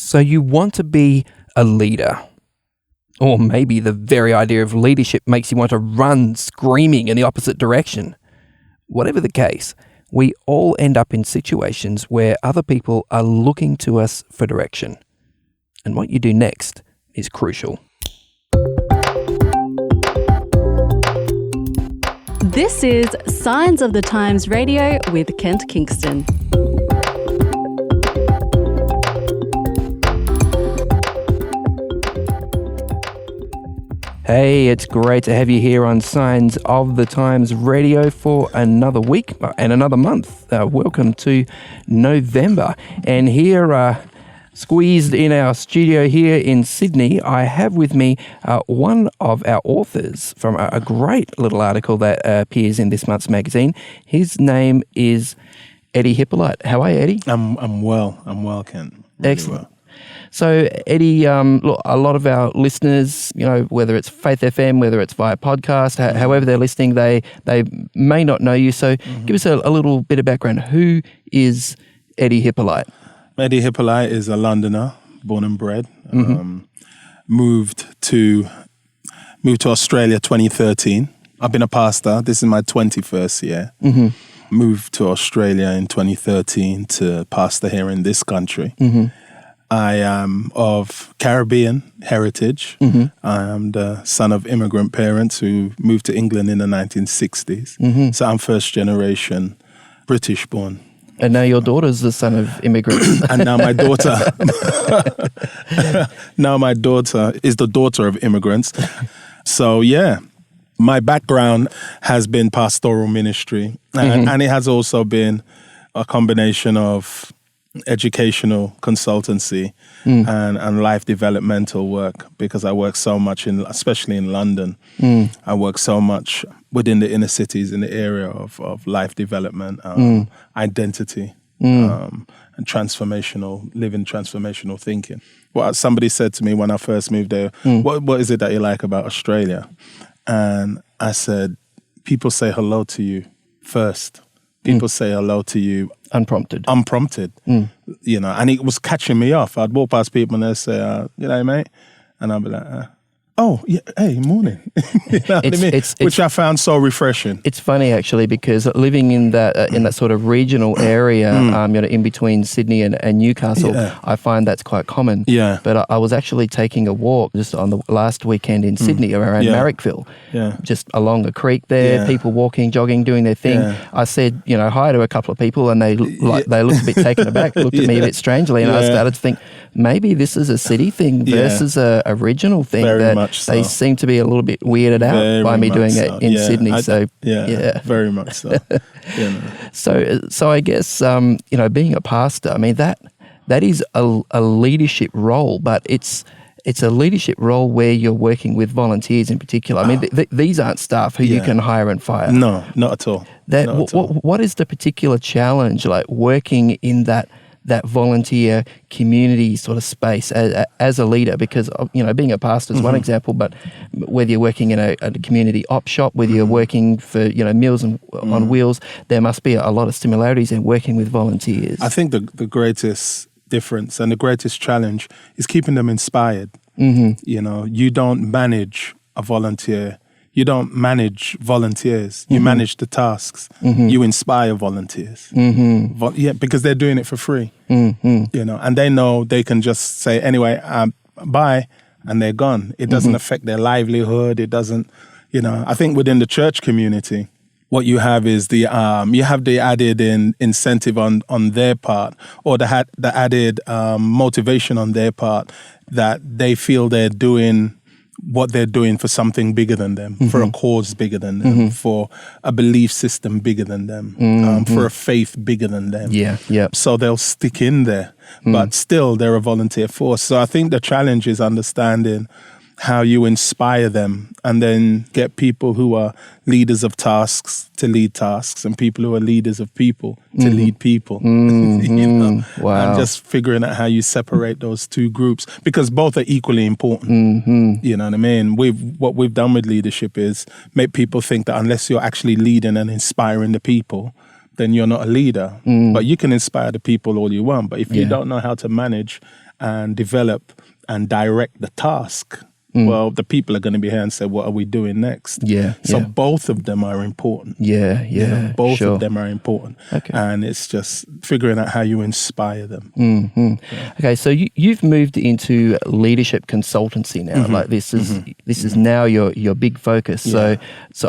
So you want to be a leader. Or maybe the very idea of leadership makes you want to run screaming in the opposite direction. Whatever the case, we all end up in situations where other people are looking to us for direction. And what you do next is crucial. This is Signs of the Times Radio with Kent Kingston. Hey, it's great to have you here on Signs of the Times Radio for another week and another month. Welcome to November. And here, squeezed in our studio here in Sydney, I have with me one of our authors from a great little article that appears in this month's magazine. His name is Eddie Hypolite. How are you, Eddie? I'm well. I'm well, Kent. Really Excellent. Well. So, Eddie, look, a lot of our listeners, whether it's Faith FM, whether it's via podcast, however they're listening, they may not know you. So give us a little bit of background. Who is Eddie Hypolite? Eddie Hypolite is a Londoner, born and bred. Moved to Australia 2013. I've been a pastor. This is my 21st year. Moved to Australia in 2013 to pastor here in this country. I am of Caribbean heritage. I am the son of immigrant parents who moved to England in the 1960s. So I'm first generation British born. And now your daughter's the son of immigrants. And now my daughter is the daughter of immigrants. So yeah, my background has been pastoral ministry. And it has also been a combination of educational consultancy and life developmental work, because I work so much especially in London. I work so much within the inner cities in the area of life development, identity, and transformational thinking. What somebody said to me when I first moved there, what is it that you like about Australia? And I said, people say hello to you first. People say hello to you Unprompted. And it was catching me off. I'd walk past people and they'd say, mate? And I'd be like, oh, yeah, hey, morning. You know what I mean? Which I found so refreshing. It's funny, actually, because living in that sort of regional area, in between Sydney and Newcastle, I find that's quite common. Yeah. But I was actually taking a walk just on the last weekend in Sydney around Marrickville, just along a creek there, people walking, jogging, doing their thing. I said, hi to a couple of people, and they looked a bit taken aback, looked at me a bit strangely, and I started to think, maybe this is a city thing versus a regional thing. Very much so. They seem to be a little bit weirded out by me doing it in Sydney. Very much so. So I guess being a pastor, I mean that is a leadership role, but it's a leadership role where you're working with volunteers in particular. I mean, these aren't staff who you can hire and fire. No, not at all. What is the particular challenge like working in that volunteer community sort of space as a leader? Because being a pastor is one example, but whether you're working in a community op shop, whether you're working for Meals on Wheels, there must be a lot of similarities in working with volunteers. I think the greatest difference and the greatest challenge is keeping them inspired. You don't manage a volunteer. You don't manage volunteers. You manage the tasks. You inspire volunteers. Because they're doing it for free. And they know they can just say, anyway, bye, and they're gone. It doesn't affect their livelihood. It doesn't, I think within the church community, what you have is the added incentive on their part, or the added motivation on their part, that they feel they're doing what they're doing for something bigger than them, for a cause bigger than them, for a belief system bigger than them, for a faith bigger than them. So they'll stick in there, but still they're a volunteer force. So I think the challenge is understanding how you inspire them, and then get people who are leaders of tasks to lead tasks, and people who are leaders of people to lead people. Wow. And just figuring out how you separate those two groups, because both are equally important. You know what I mean? What we've done with leadership is make people think that unless you're actually leading and inspiring the people, then you're not a leader. But you can inspire the people all you want, but if you don't know how to manage and develop and direct the task, well, the people are going to be here and say, what are we doing next? So both of them are important. Both of them are important. Okay. And it's just figuring out how you inspire them. Okay, so you've moved into leadership consultancy now. Like this is now your big focus. So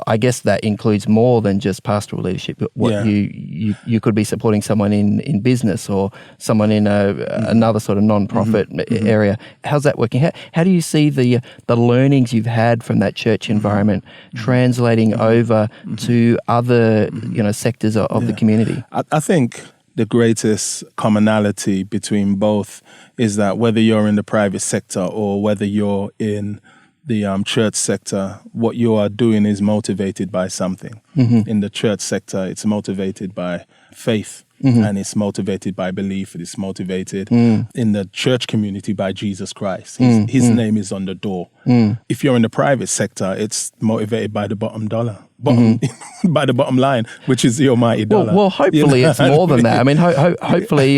I guess that includes more than just pastoral leadership. But what you could be supporting someone in business or someone in another sort of non-profit area. How's that working? How do you see the learnings you've had from that church environment translating over to other sectors of the community? I think the greatest commonality between both is that whether you're in the private sector or whether you're in the church sector, what you are doing is motivated by something. In the church sector, it's motivated by faith. And it's motivated by belief. It is motivated in the church community by Jesus Christ. His name is on the door. If you're in the private sector, it's motivated by the bottom dollar. By the bottom line, which is the almighty dollar. Well, hopefully it's more than that. I mean, hopefully,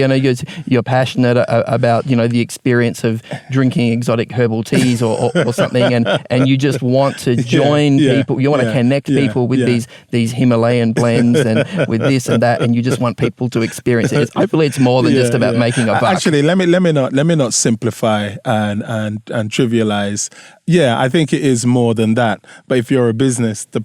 you're passionate about, the experience of drinking exotic herbal teas or something, and you just want to join people. You want to connect people with these Himalayan blends and with this and that, and you just want people to experience it. Hopefully, it's more than just about making a buck. Actually, let me not simplify and trivialize. Yeah, I think it is more than that. But if you're a business, the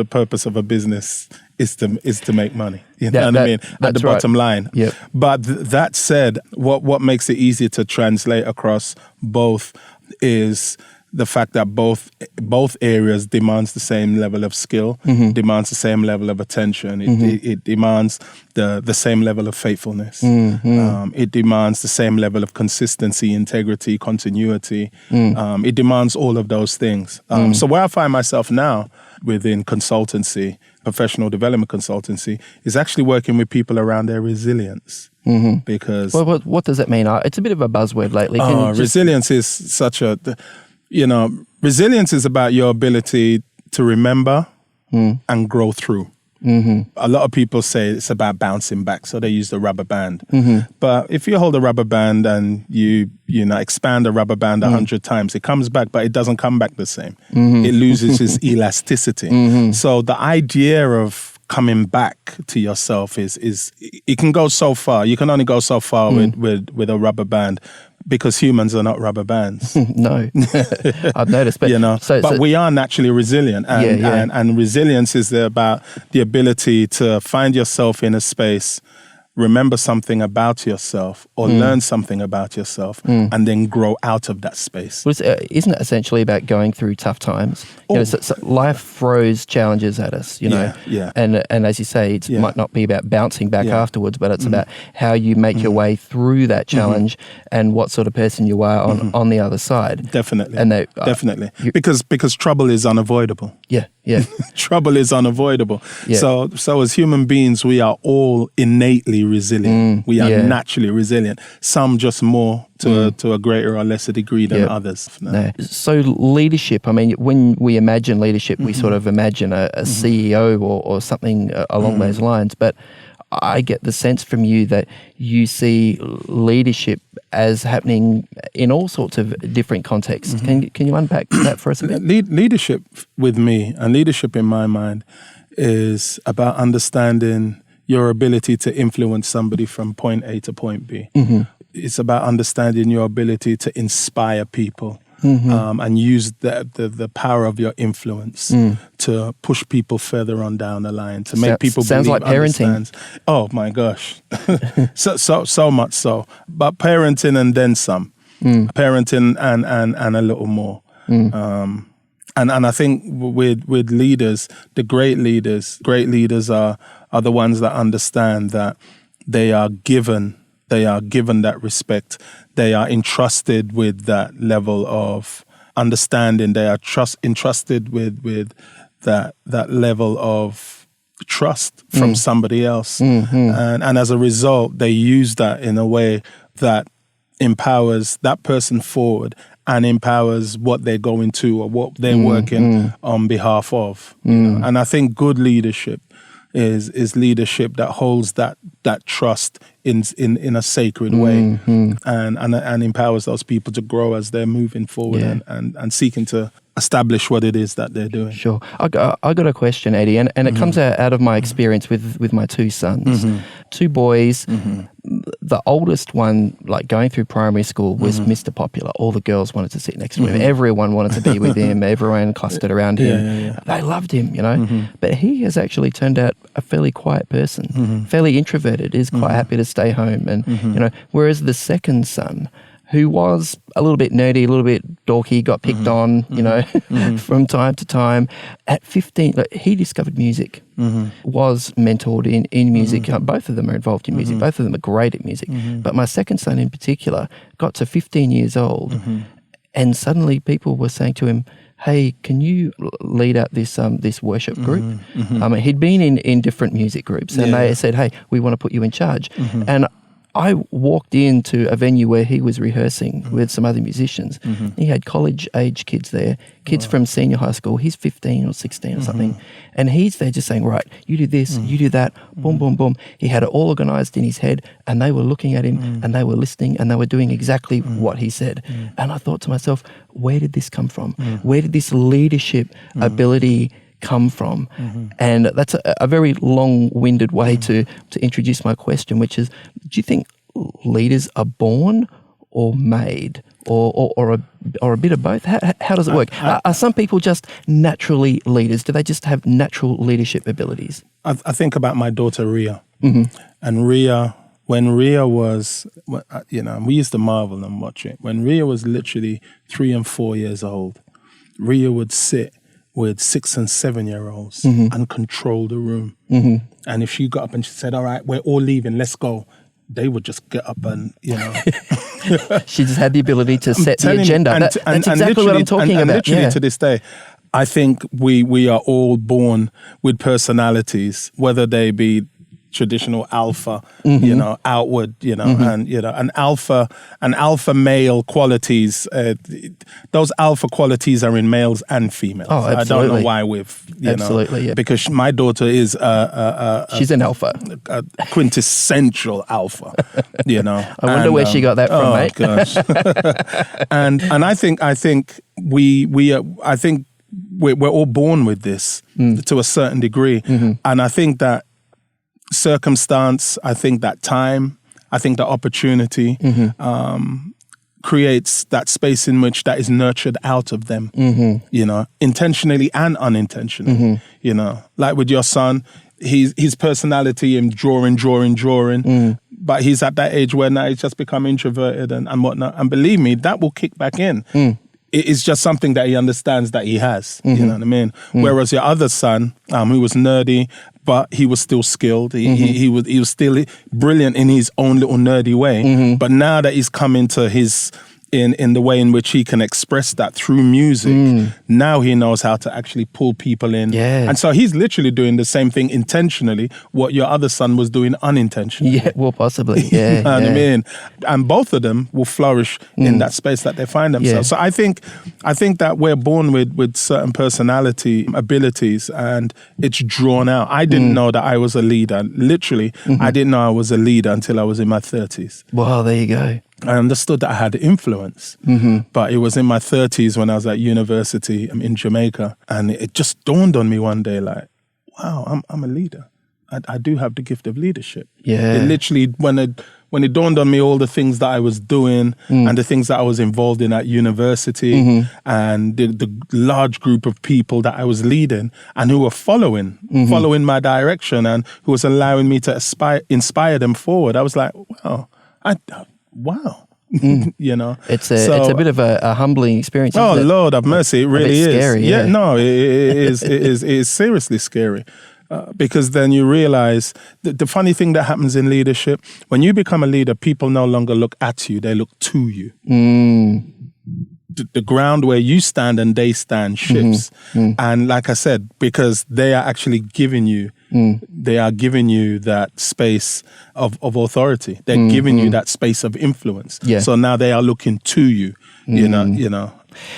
purpose of a business is to make money. You know what I mean? At the bottom line. Yep. But that said, what makes it easier to translate across both is the fact that both areas demands the same level of skill, demands the same level of attention. It demands the same level of faithfulness. It demands the same level of consistency, integrity, continuity. It demands all of those things. So where I find myself now within consultancy, professional development consultancy, is actually working with people around their resilience. Because what does that mean? It's a bit of a buzzword lately. Resilience is such a... resilience is about your ability to remember and grow through. A lot of people say it's about bouncing back, so they use the rubber band. But if you hold a rubber band and you expand the rubber band 100 times, it comes back, but it doesn't come back the same. It loses its elasticity. So the idea of coming back to yourself is it can go so far. You can only go so far with a rubber band, because humans are not rubber bands. No, I've noticed. But but we are naturally resilient, and resilience is about the ability to find yourself in a space, remember something about yourself or learn something about yourself and then grow out of that space. Well, isn't it essentially about going through tough times? So life throws challenges at us, and as you say, it might not be about bouncing back afterwards, but it's about how you make your way through that challenge and what sort of person you are on the other side. Definitely. And definitely. Because trouble is unavoidable. Yeah. Trouble is unavoidable. Yeah. So as human beings, we are all innately resilient. We are naturally resilient. Some just more to a greater or lesser degree than others. No. So leadership, I mean, when we imagine leadership, we sort of imagine a CEO or something along those lines. But I get the sense from you that you see leadership as happening in all sorts of different contexts. Can you unpack that for us a bit? Leadership with me, and leadership in my mind, is about understanding your ability to influence somebody from point A to point B. It's about understanding your ability to inspire people. And use the power of your influence to push people further on down the line, to make people sounds believe, like parenting. Understand. Oh my gosh, so much so. But parenting and then some, parenting and a little more. And I think with leaders, the great leaders are the ones that understand that they are given that respect. They are entrusted with that level of understanding. They are entrusted with that level of trust from somebody else. And as a result, they use that in a way that empowers that person forward and empowers what they're going to or what they're working on behalf of. And I think good leadership is leadership that holds that trust in a sacred way, and empowers those people to grow as they're moving forward and seeking to establish what it is that they're doing. Sure. I got a question, Eddie, and it comes out of my experience with my two sons. Two boys. The oldest one, like going through primary school, was Mr. Popular. All the girls wanted to sit next to him. Everyone wanted to be with him. Everyone clustered around him. They loved him, you know. But he has actually turned out a fairly quiet person, fairly introverted, is quite happy to stay home. And, you know, whereas the second son, who was a little bit nerdy, a little bit dorky, got picked on, you know, from time to time. At 15, he discovered music, was mentored in music. Both of them are involved in music. Both of them are great at music. But my second son in particular got to 15 years old and suddenly people were saying to him, hey, can you lead out this worship group? He'd been in different music groups and they said, hey, we want to put you in charge. And I walked into a venue where he was rehearsing with some other musicians. He had college-age kids there, kids from senior high school. He's 15 or 16 or something. And he's there just saying, right, you do this, you do that, boom, boom, boom. He had it all organised in his head and they were looking at him and they were listening and they were doing exactly what he said. And I thought to myself, where did this come from? Where did this leadership ability come from? And that's a very long-winded way to introduce my question, which is, do you think leaders are born or made, or a bit of both? How does it work? Are some people just naturally leaders? Do they just have natural leadership abilities? I think about my daughter Ria, and Ria. When Ria was, you know, we used to marvel and watch it. When Ria was literally 3 and 4 years old, Ria would sit with 6 and 7 year olds and control the room. And if she got up and she said, all right, we're all leaving, let's go, they would just get up and, you know. She just had the ability to set the agenda. That's exactly what I'm talking about. And literally to this day, I think we are all born with personalities, whether they be traditional alpha, you know, outward, you know, and, you know, an alpha male qualities, those alpha qualities are in males and females. Oh, absolutely. I don't know why you know, because my daughter is she's an alpha, a quintessential alpha, you know. I wonder where she got that from, mate. Gosh. and I think we're all born with this to a certain degree. And I think that circumstance, I think that time, I think that opportunity creates that space in which that is nurtured out of them, you know, intentionally and unintentionally, you know. Like with your son, his personality and drawing, but he's at that age where now he's just become introverted and whatnot. And believe me, that will kick back in. It is just something that he understands that he has, you know what I mean? Whereas your other son, who was nerdy, but he was still skilled. He was still brilliant in his own little nerdy way. But now that he's come into his in the way in which he can express that through music, now he knows how to actually pull people in. And so he's literally doing the same thing intentionally, what your other son was doing unintentionally. Yeah, well, possibly. You know what I mean? And both of them will flourish in that space that they find themselves. So I think that we're born with certain personality abilities and it's drawn out. I didn't know that I was a leader. Literally, I didn't know I was a leader until I was in my 30s. Well, there you go. I understood that I had influence, but it was in my 30s when I was at university in Jamaica, and it just dawned on me one day, like, wow, I'm a leader. I do have the gift of leadership. It literally, when it dawned on me all the things that I was doing and the things that I was involved in at university and the large group of people that I was leading and who were following my direction and who was allowing me to inspire them forward, I was like, wow. You know, it's a bit of a humbling experience. Oh, Lord have mercy, it really is. Scary, it is seriously scary. Because then you realize that the funny thing that happens in leadership, when you become a leader, people no longer look at you, they look to you. The ground where you stand and they stand shifts. And like I said, because they are actually giving you that space of authority. They're giving you that space of influence. So now they are looking to you, you know.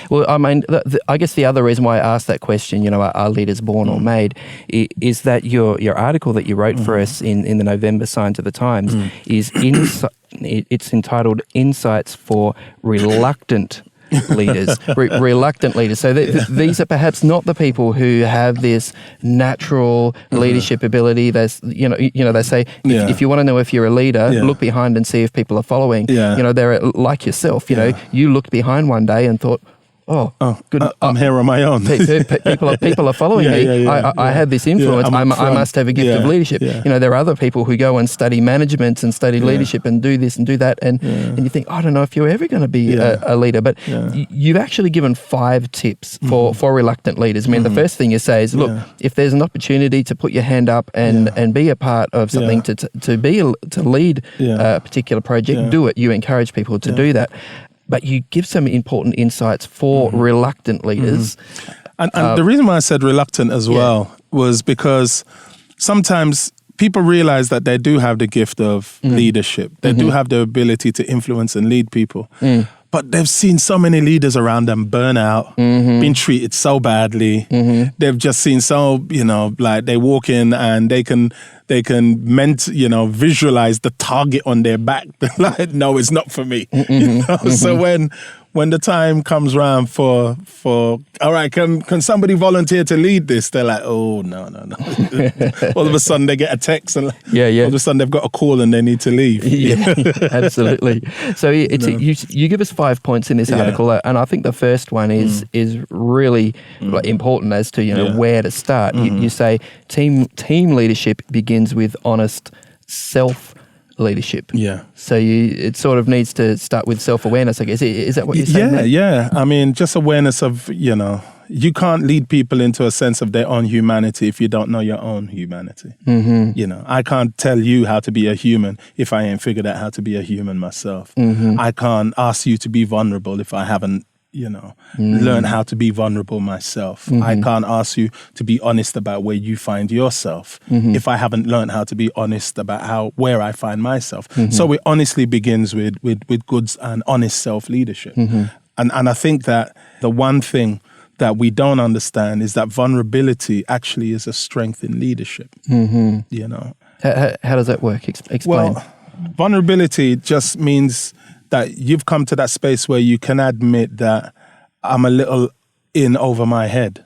Well, I mean, I guess the other reason why I asked that question, are leaders born or made, is that your article that you wrote for us in the November Signs of the Times is it's entitled "Insights for Reluctant Leaders." Reluctant leaders. So these are perhaps not the people who have this natural leadership ability. There's, they say if you want to know if you're a leader, look behind and see if people are following. They're like yourself. You looked behind one day and thought, oh, good. I'm here on my own. People are following me. I have this influence. I must have a gift of leadership. There are other people who go and study management and study leadership and do this and do that, and you think, I don't know if you're ever going to be a leader. But you've actually given 5 tips for reluctant leaders. I mean, the first thing you say is, look, if there's an opportunity to put your hand up and be a part of something, to lead a particular project, do it. You encourage people to do that. But you give some important insights for reluctant leaders. And the reason why I said reluctant as well was because sometimes people realize that they do have the gift of leadership. They do have the ability to influence and lead people. But they've seen so many leaders around them burn out, been treated so badly. They've just seen like they walk in and they can visualize the target on their back. Like, no, it's not for me. So when the time comes around for all right, can somebody volunteer to lead this? They're like, oh, no. All of a sudden they get a text and all of a sudden they've got a call and they need to leave. Absolutely. So you give us 5 points in this article, and I think the first one is really important as to where to start. You say team leadership begins with honest self-leadership. Yeah. So it sort of needs to start with self-awareness, I guess. Is that what you're saying? Yeah. I mean, just awareness of, you can't lead people into a sense of their own humanity if you don't know your own humanity. I can't tell you how to be a human if I ain't figured out how to be a human myself. I can't ask you to be vulnerable if I haven't learn how to be vulnerable myself. I can't ask you to be honest about where you find yourself if I haven't learned how to be honest about where I find myself. So it honestly begins with good and honest self-leadership. And I think that the one thing that we don't understand is that vulnerability actually is a strength in leadership. How does that work? Explain. Well, vulnerability just means that you've come to that space where you can admit that I'm a little in over my head.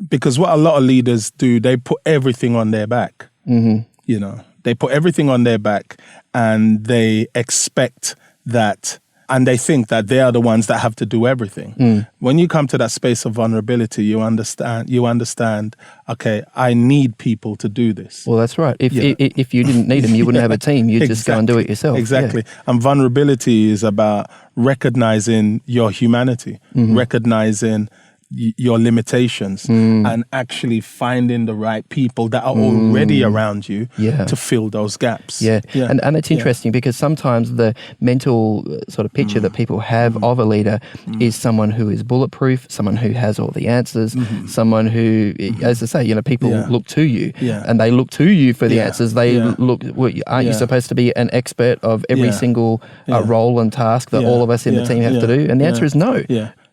Because what a lot of leaders do, they put everything on their back. They put everything on their back and they expect that, and they think that they are the ones that have to do everything. When you come to that space of vulnerability, you understand, okay, I need people to do this. Well, that's right. If you didn't need them, you wouldn't have a team. You'd just go and do it yourself. Exactly. And vulnerability is about recognizing your humanity, recognizing your limitations, and actually finding the right people that are already around you to fill those gaps. And it's interesting because sometimes the mental sort of picture that people have of a leader is someone who is bulletproof, someone who has all the answers, someone who, as I say, people look to you and they look to you for the answers. They look, aren't you supposed to be an expert of every single role and task that all of us in the team have to do? And the answer is no.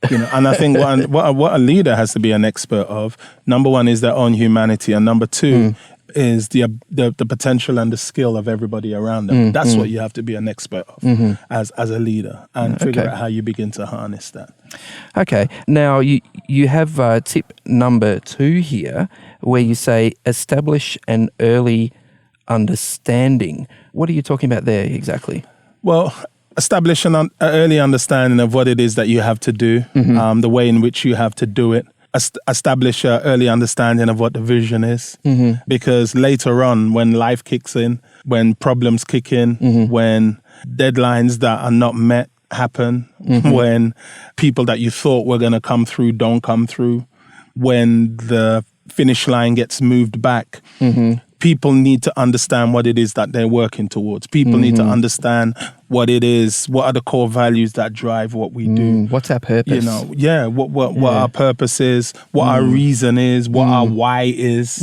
And I think what a leader has to be an expert of, number one, is their own humanity, and number two is the potential and the skill of everybody around them. That's what you have to be an expert of as a leader, and figure out how you begin to harness that. Okay. Now you have tip number 2 here, where you say establish an early understanding. What are you talking about there exactly? Well, establish an early understanding of what it is that you have to do, the way in which you have to do it. Establish an early understanding of what the vision is. Because later on, when life kicks in, when problems kick in, when deadlines that are not met happen, when people that you thought were going to come through don't come through, when the finish line gets moved back, people need to understand what it is that they're working towards. People need to understand what it is, what are the core values that drive what we do. What's our purpose? What our purpose is, what our reason is, what our why is.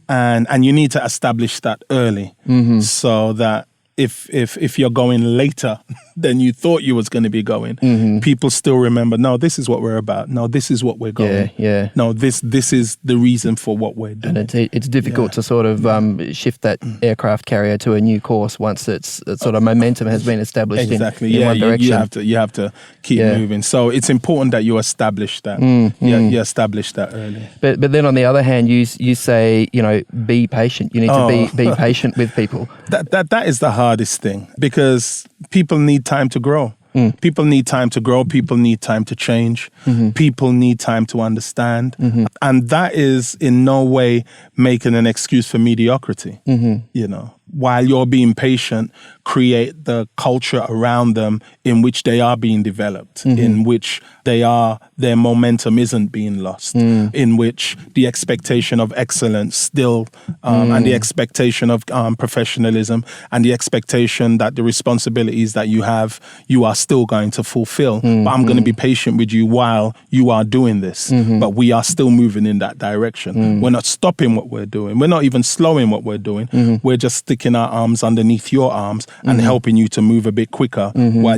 And you need to establish that early so that if you're going later than you thought you was going to be going, people still remember, no, this is what we're about. No, this is what we're going. Yeah. No, this is the reason for what we're doing. And it's difficult to sort of shift that aircraft carrier to a new course once it's sort of momentum has been established in one direction. You have to keep moving. So it's important that you establish that. You establish that early. But then on the other hand, you say, be patient. You need to be patient with people. That is the hardest thing, because people need time to grow. People need time to grow. People need time to change. People need time to understand. And that is in no way making an excuse for mediocrity. While you're being patient, create the culture around them in which they are being developed, in which their momentum isn't being lost, in which the expectation of excellence still, and the expectation of professionalism, and the expectation that the responsibilities that you have, you are still going to fulfill. But I'm going to be patient with you while you are doing this. But we are still moving in that direction. We're not stopping what we're doing. We're not even slowing what we're doing. We're just sticking our arms underneath your arms and helping you to move a bit quicker while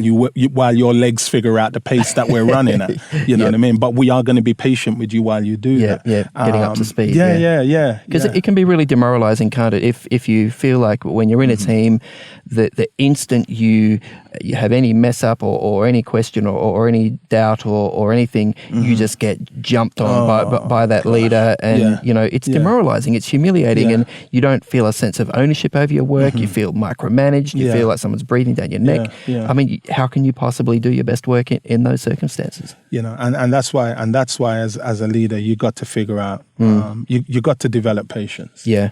your legs figure out the pace that we're running at. You know what I mean? But we are going to be patient with you while you do that. Getting up to speed. Because it can be really demoralizing, can't it? If you feel like when you're in a team, the instant you have any mess up or any question or any doubt or anything, you just get jumped on by that leader, and it's demoralizing, it's humiliating, and you don't feel a sense of ownership over your work. You feel micromanaged. You feel like someone's breathing down your neck. I mean, how can you possibly do your best work in those circumstances? And that's why as a leader, you got to figure out you got to develop patience. Yeah.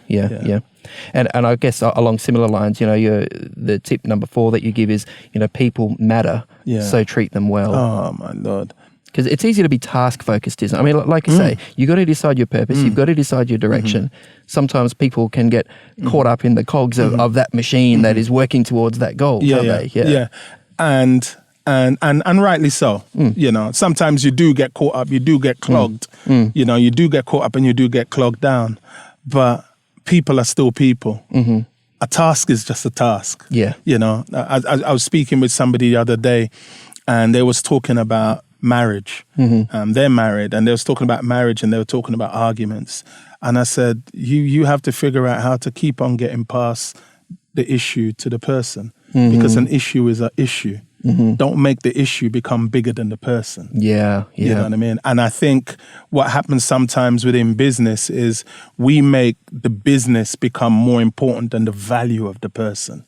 And I guess along similar lines, the tip number 4 that you give is, people matter, so treat them well. Oh my Lord. Because it's easy to be task focused, isn't it? I mean, like you say, you got to decide your purpose. You've got to decide your direction. Sometimes people can get caught up in the cogs of that machine that is working towards that goal, can't they? Yeah. And rightly so. Sometimes you do get caught up, you do get clogged. You do get caught up and you do get clogged down. But people are still people. A task is just a task. I was speaking with somebody the other day, and they was talking about marriage. They're married, and they was talking about marriage, and they were talking about arguments. And I said, you have to figure out how to keep on getting past the issue to the person, because an issue is an issue. Don't make the issue become bigger than the person. You know what I mean? And I think what happens sometimes within business is we make the business become more important than the value of the person.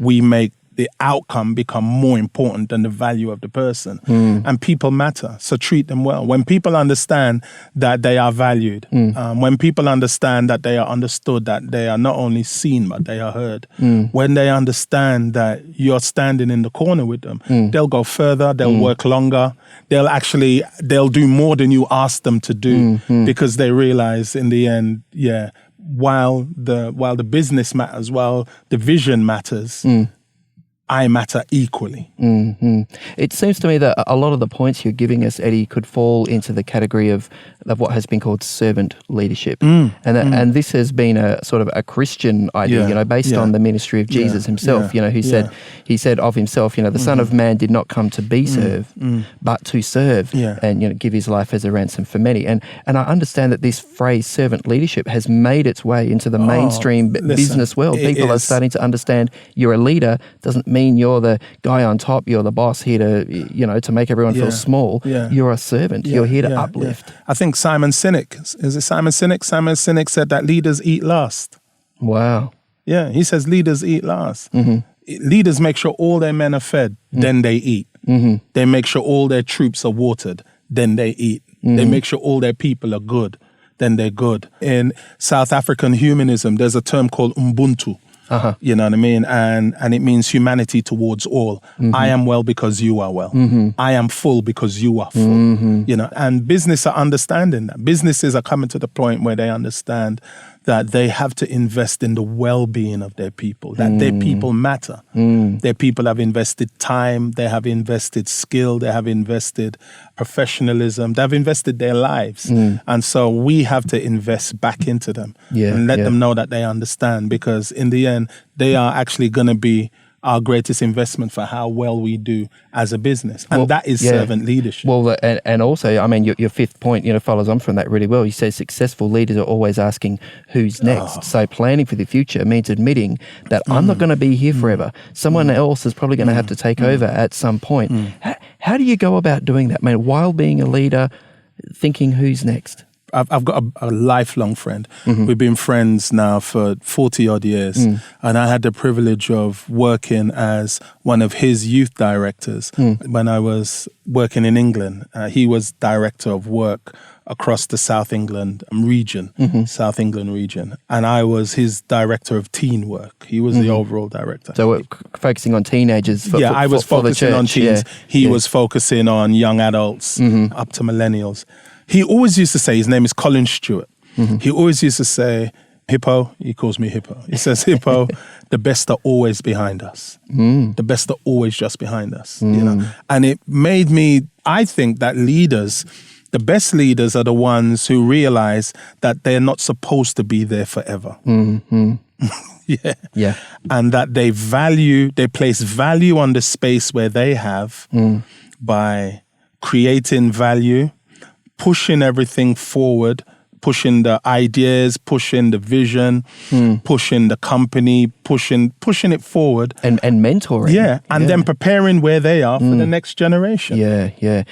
We make the outcome become more important than the value of the person. And people matter, so treat them well. When people understand that they are valued, when people understand that they are understood, that they are not only seen, but they are heard, when they understand that you're standing in the corner with them, they'll go further, they'll work longer, they'll do more than you ask them to do, because they realize in the end, while the business matters, while the vision matters, I matter equally. It seems to me that a lot of the points you're giving us, Eddie, could fall into the category of what has been called servant leadership. And this has been a sort of a Christian idea, based on the ministry of Jesus himself, who said of himself, the Son of Man did not come to be served, but to serve and, give his life as a ransom for many. And I understand that this phrase servant leadership has made its way into the mainstream business world. People are starting to understand you're a leader doesn't mean you're the guy on top, you're the boss here to make everyone feel small. You're a servant. You're here to uplift. I think Simon Sinek, is it Simon Sinek? Simon Sinek said that leaders eat last. Wow. Yeah, he says leaders eat last. Leaders make sure all their men are fed, then they eat. They make sure all their troops are watered, then they eat. They make sure all their people are good, then they're good. In South African humanism, there's a term called Ubuntu. You know what I mean? And it means humanity towards all. I am well because you are well. I am full because you are full. And business are understanding that. Businesses are coming to the point where they understand that they have to invest in the well-being of their people, that their people matter. Their people have invested time, they have invested skill, they have invested professionalism, they have invested their lives. And so we have to invest back into them and let them know that they understand, because in the end, they are actually going to be our greatest investment for how well we do as a business. And that is servant leadership. Well, and also, I mean, your fifth point, follows on from that really well. You say successful leaders are always asking who's next. So planning for the future means admitting that I'm not going to be here forever. Someone else is probably going to have to take over at some point. How do you go about doing that, man, while being a leader, thinking who's next? I've got a lifelong friend. We've been friends now for 40 odd years. And I had the privilege of working as one of his youth directors when I was working in England. He was director of work across the South England region. And I was his director of teen work. He was the overall director. So focusing on teenagers for I was focusing on teens. He was focusing on young adults up to millennials. He always used to say, his name is Colin Stewart. He always used to say, Hippo, he calls me Hippo. He says, Hippo, the best are always behind us. The best are always just behind us. And it made me, I think that leaders, the best leaders are the ones who realize that they're not supposed to be there forever. Yeah. And that they place value on the space where they have by creating value, pushing everything forward, pushing the ideas, pushing the vision, pushing the company, pushing it forward. And mentoring. Then preparing where they are for the next generation.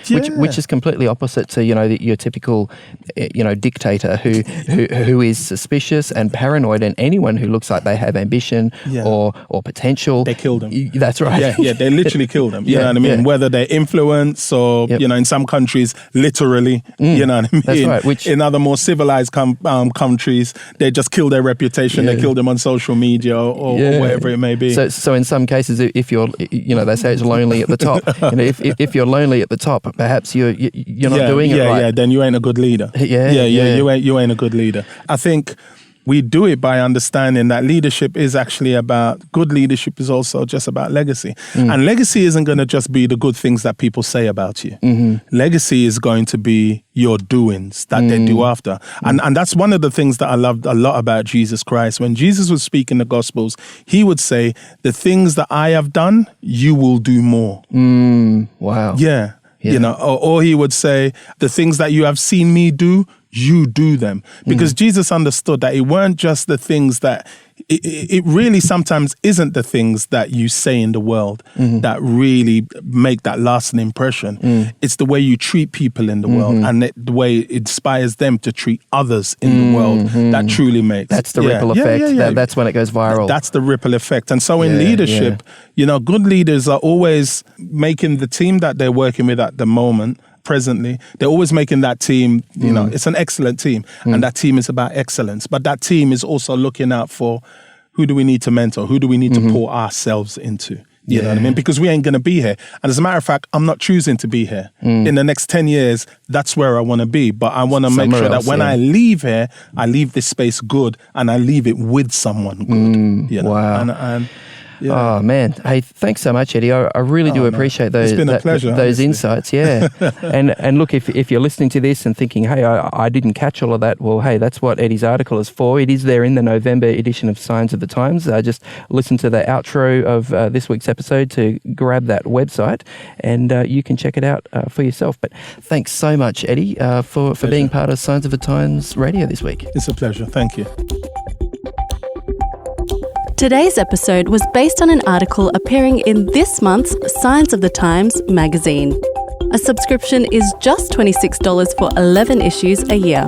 Which is completely opposite to, your typical, dictator who is suspicious and paranoid, and anyone who looks like they have ambition or potential. They kill them. That's right. They literally kill them. You know what I mean? Whether they're influence or, in some countries, literally, you know what I mean? That's right. Which in other more civilized countries, they just kill their reputation. They kill them on social media or wherever it may be. So in some cases, if you're, they say it's lonely at the top. If you're lonely at the top, perhaps you're not doing it right. Then you ain't a good leader. You ain't a good leader. I think we do it by understanding that leadership is actually good leadership is also just about legacy. And legacy isn't going to just be the good things that people say about you. Legacy is going to be your doings that they do after. And that's one of the things that I loved a lot about Jesus Christ. When Jesus was speaking the Gospels, he would say, the things that I have done, you will do more. Wow. Yeah. Or he would say, the things that you have seen me do, you do them. Because Jesus understood that it weren't just the things that, it really sometimes isn't the things that you say in the world that really make that lasting impression. It's the way you treat people in the world and the way it inspires them to treat others in the world that truly makes. That's the ripple effect. That's when it goes viral. That's the ripple effect. And so in leadership, good leaders are always making the team that they're working with at the moment, presently, they're always making that team, it's an excellent team. And that team is about excellence. But that team is also looking out for who do we need to mentor? Who do we need to pour ourselves into? You know what I mean? Because we ain't going to be here. And as a matter of fact, I'm not choosing to be here. In the next 10 years, that's where I want to be. But I want to make sure that when I leave here, I leave this space good and I leave it with someone good. Wow. Oh man! Hey, thanks so much, Eddie. I really do appreciate those. It's been a pleasure. Those insights, and look, if you're listening to this and thinking, hey, I didn't catch all of that, well, hey, that's what Eddie's article is for. It is there in the November edition of Signs of the Times. Just listen to the outro of this week's episode to grab that website, and you can check it out for yourself. But thanks so much, Eddie, for being part of Signs of the Times Radio this week. It's a pleasure. Thank you. Today's episode was based on an article appearing in this month's Signs of the Times magazine. A subscription is just $26 for 11 issues a year.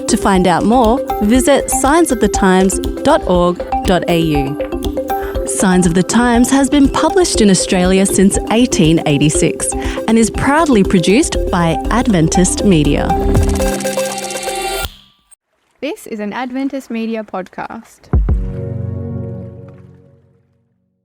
To find out more, visit signsofthetimes.org.au. Signs of the Times has been published in Australia since 1886 and is proudly produced by Adventist Media. This is an Adventist Media podcast.